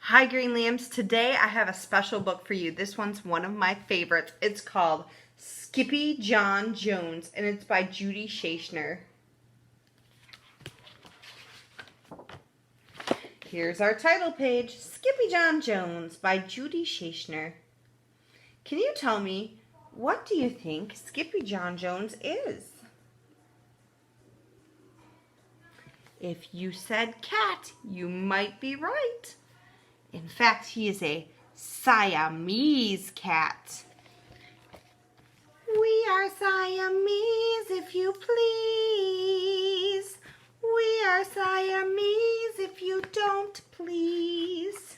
Hi Green Lambs, today I have a special book for you. This one's one of my favorites. It's called Skippy John Jones and it's by Judy Schachner. Here's our title page, Skippy John Jones by Judy Schachner. Can you tell me, what do you think Skippy John Jones is? If you said cat, you might be right. In fact, he is a Siamese cat. We are Siamese, if you please. We are Siamese, if you don't please.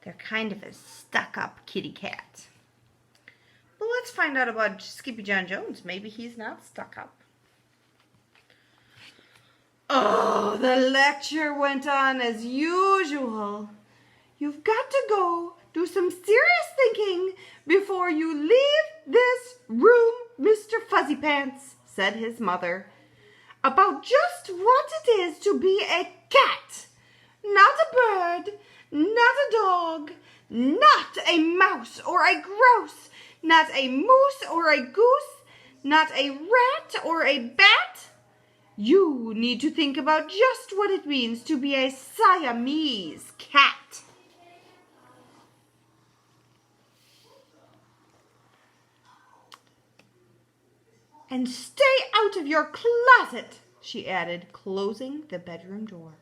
They're kind of a stuck-up kitty cat. But let's find out about Skippy John Jones. Maybe he's not stuck up. Oh, the lecture went on as usual. You've got to go do some serious thinking before you leave this room, Mr. Fuzzy Pants, said his mother, about just what it is to be a cat. Not a bird, not a dog, not a mouse or a grouse, not a moose or a goose, not a rat or a bat. You need to think about just what it means to be a Siamese cat. And stay out of your closet, she added, closing the bedroom door.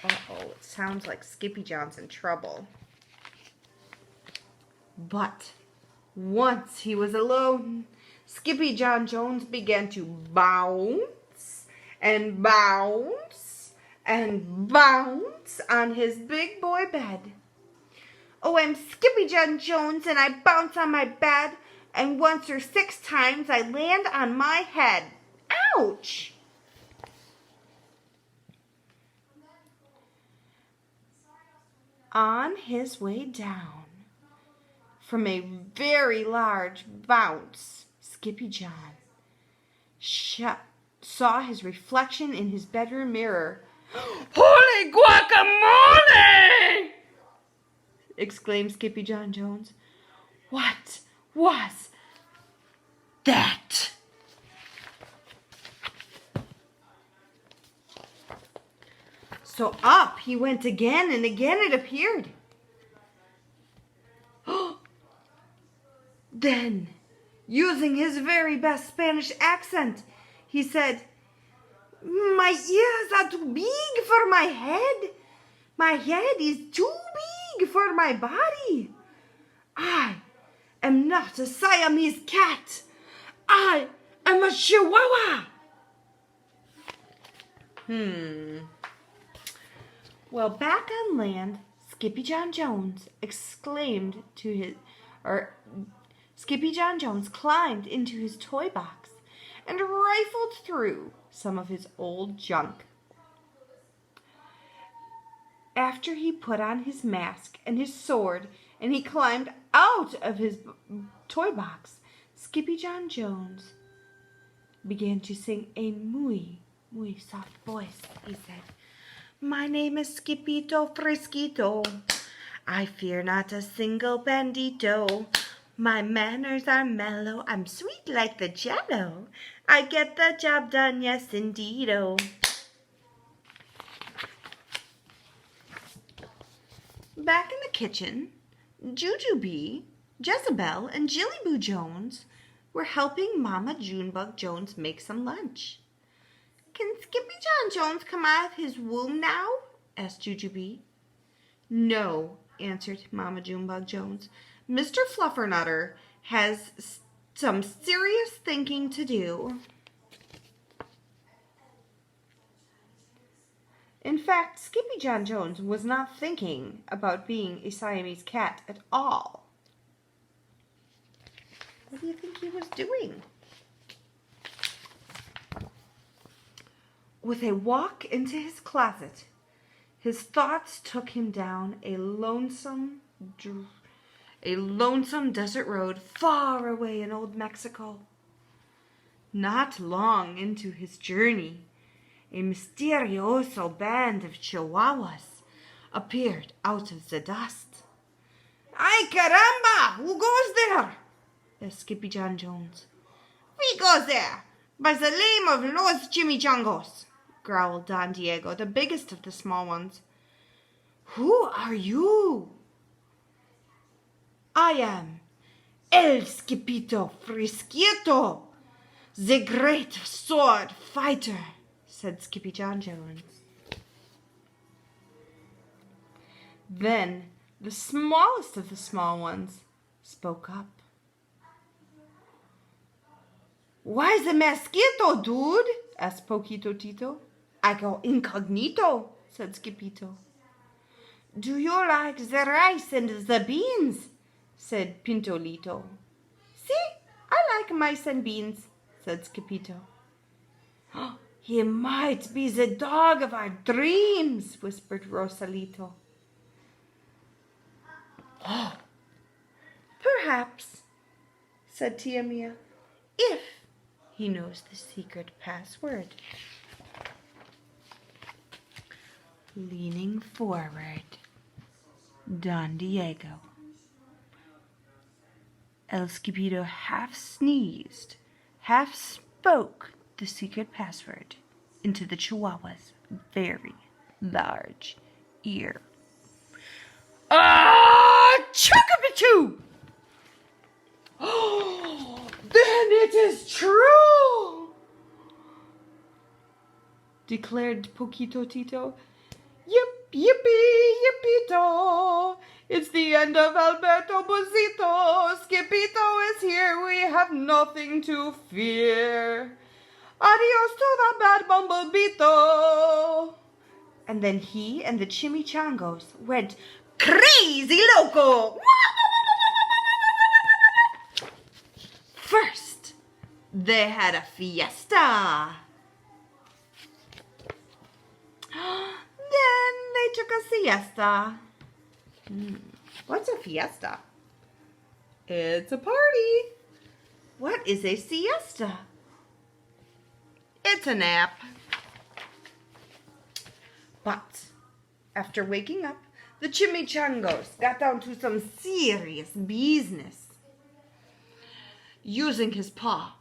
Uh-oh, it sounds like Skippy John's in trouble. But once he was alone, Skippy John Jones began to bounce and bounce and bounce on his big boy bed. Oh, I'm Skippy John Jones and I bounce on my bed, and once or 6 times I land on my head. Ouch! On his way down from a very large bounce, Skippy John saw his reflection in his bedroom mirror. Holy guacamole! Exclaimed Skippy John Jones. What was that? So up he went again, and again it appeared. Then, using his very best Spanish accent, he said, "My ears are too big for my head. My head is too big for my body. I am not a Siamese cat. I am a Chihuahua." Well, back on land, Skippy John Jones Skippy John Jones climbed into his toy box and rifled through some of his old junk. After he put on his mask and his sword and he climbed out of his toy box, Skippy John Jones began to sing a muy soft voice. He said, "My name is Skippito Frisquito. I fear not a single bandito. My manners are mellow. I'm sweet like the jello. I get the job done, yes indeedo." Back in the kitchen, Jujubee, Jezebel, and Jillyboo Jones were helping Mama Junebug Jones make some lunch. "Can Skippy John Jones come out of his womb now?" asked Jujubee. "No," answered Mama Junebug Jones. "Mr. Fluffernutter has some serious thinking to do." In fact, Skippy John Jones was not thinking about being a Siamese cat at all. What do you think he was doing? With a walk into his closet, his thoughts took him down a lonesome desert road far away in old Mexico. Not long into his journey, a misterioso band of Chihuahuas appeared out of the dust. "Ay, caramba! Who goes there?" asked Skippy John Jones. "We goes there, by the name of Los Chimichangos," growled Don Diego, the biggest of the small ones. "Who are you?" "I am El Skipito Frisquito, the great sword fighter," said Skippy John Jones. Then the smallest of the small ones spoke up. "Why the mosquito, dude?" asked Poquito Tito. "I go incognito," said Skippito. "Do you like the rice and the beans?" said Pintolito. "See, I like mice and beans," said Skippito. "He might be the dog of our dreams," whispered Rosalito. "Oh, perhaps," said Tia Mia, "if he knows the secret password." Leaning forward, Don Diego. El Skipito half sneezed, half spoke the secret password into the Chihuahua's very large ear. "Ah, Chocopichoo!" "Oh, then it is true!" declared Poquito Tito. "Yip, yippee, yippito! It's the end of Alberto Buzito. Skippito is here. We have nothing to fear. Adios to the bad Bumblebito." And then he and the Chimichangos went crazy loco. First, they had a fiesta. Then they took a siesta. What's a fiesta? It's a party. What is a siesta? It's a nap. But after waking up, the Chimichangos got down to some serious business. Using his paw,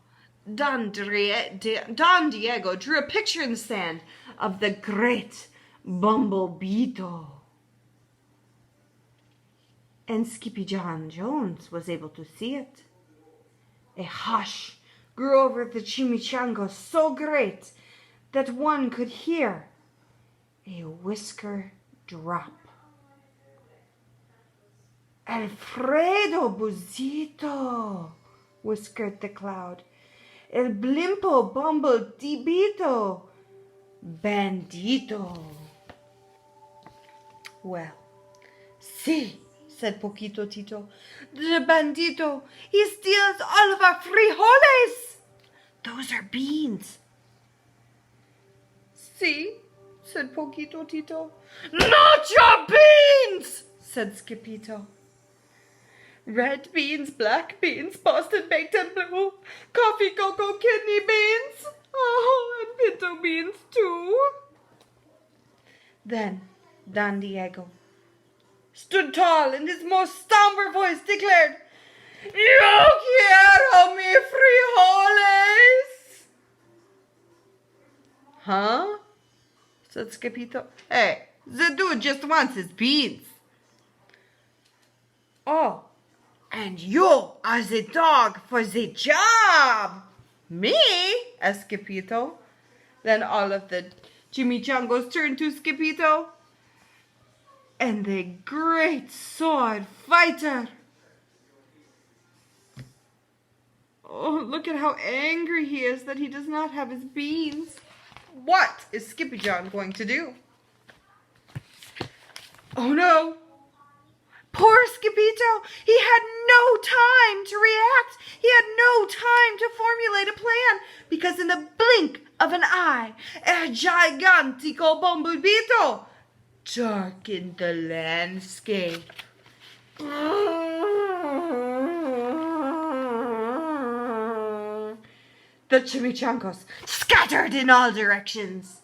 Don Diego drew a picture in the sand of the great Bumblebito. And Skippy John Jones was able to see it. A hush grew over the Chimichangos so great that one could hear a whisker drop. "Alfredo Buzito," whispered the cloud. "El blimpo bumble dibito, bandito." "Well, see," said Poquito Tito. "The bandito, he steals all of our frijoles. Those are beans." "See," said Poquito Tito. "Not your beans," said Skippito. "Red beans, black beans, Boston baked and blue, coffee, cocoa, kidney beans, oh, and pinto beans too." Then Don Diego stood tall and his most somber voice declared, "Yo quiero mi frijoles." "Huh?" said Skippito. "Hey, the dude just wants his beans." "Oh, and you are the dog for the job." "Me?" asked Skippito. Then all of the Chimichangos turned to Skippito. And the great sword fighter. Oh, look at how angry he is that he does not have his beans. What is Skippy John going to do? Oh no! Poor Skippito! He had no time to react. He had no time to formulate a plan because in the blink of an eye, a gigantico Bumblebito darkened the landscape. The Chimichangos scattered in all directions.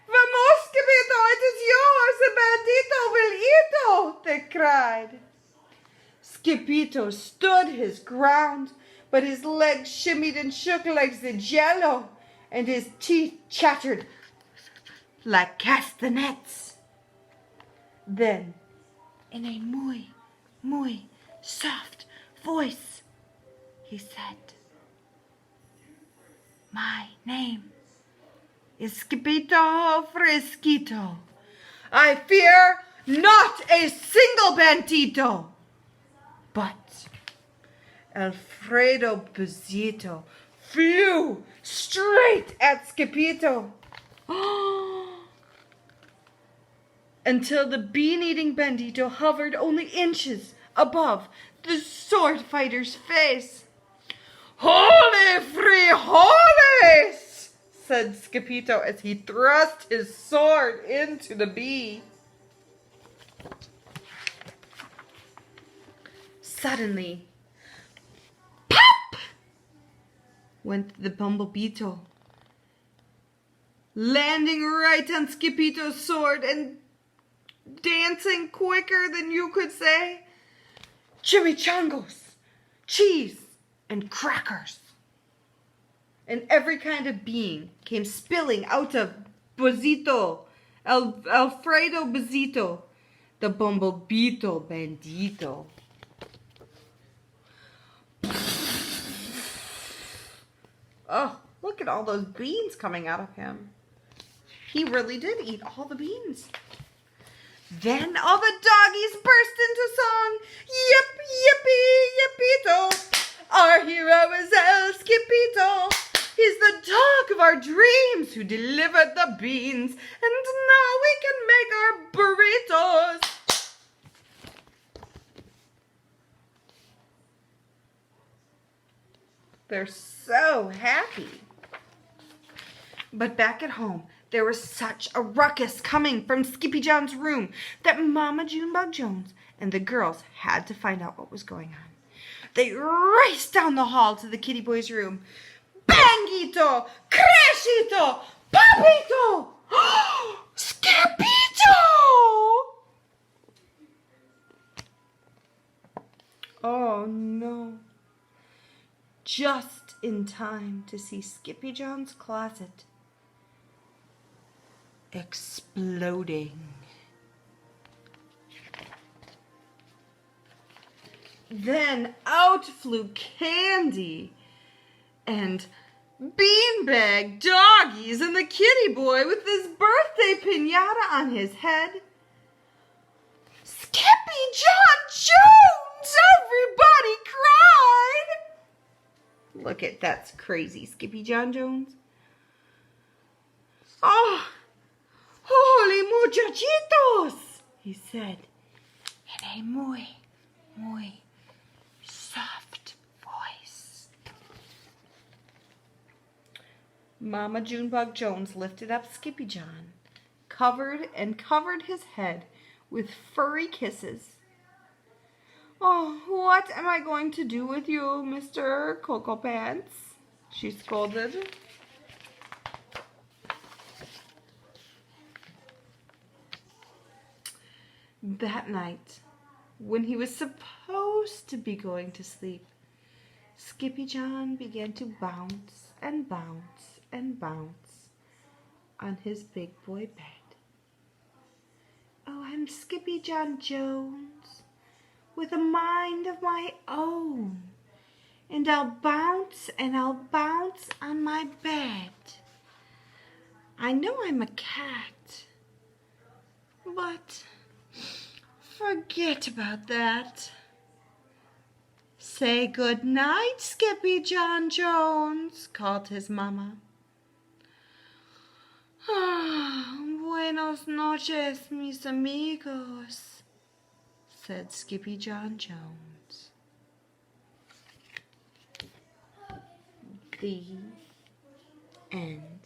"Vamos, Skippito, it is yours, the bandito! it cried. Skippito stood his ground, but his legs shimmied and shook like the jello, and his teeth chattered like castanets. Then, in a muy soft voice, he said, "My name is Skippito Fresquito. I fear not a single bandito." But Alfredo Buzzito flew straight at Skippito until the bean-eating bandito hovered only inches above the sword fighter's face. "Holy frijoles!" said Skippito as he thrust his sword into the bee. Suddenly, pop! Went the bumblebeetle, landing right on Skippito's sword and dancing quicker than you could say chimichangas, cheese, and crackers. And every kind of bean came spilling out of Bozito, Alfredo Bozito, the bumblebeetle bandito. Oh, look at all those beans coming out of him. He really did eat all the beans. Then all the doggies burst into song. Yip, yippee, yippito. Our hero is El Skippito. He's the dog of our dreams who delivered the beans. And now we can make our burritos. They're so happy. But back at home, there was such a ruckus coming from Skippy John's room that Mama Junebug Jones and the girls had to find out what was going on. They raced down the hall to the kitty boy's room. Bangito! Crashito! Papito! Skippito! Oh no. Just in time to see Skippy John's closet exploding. Then out flew Candy and beanbag doggies and the kitty boy with his birthday piñata on his head. Skippy John Jones! Everybody cried! Look at that's crazy, Skippy John Jones. Oh, holy muchachitos, he said in a muy soft voice. Mama Junebug Jones lifted up Skippy John, covered his head with furry kisses. "Oh, what am I going to do with you, Mr. Cocoa Pants?" she scolded. That night, when he was supposed to be going to sleep, Skippy John began to bounce and bounce and bounce on his big boy bed. "Oh, I'm Skippy John Jones, with a mind of my own, and I'll bounce on my bed. I know I'm a cat, but forget about that. Say good night, Skippy John Jones," called his mama. "Buenos noches, mis amigos," said Skippy John Jones. The end.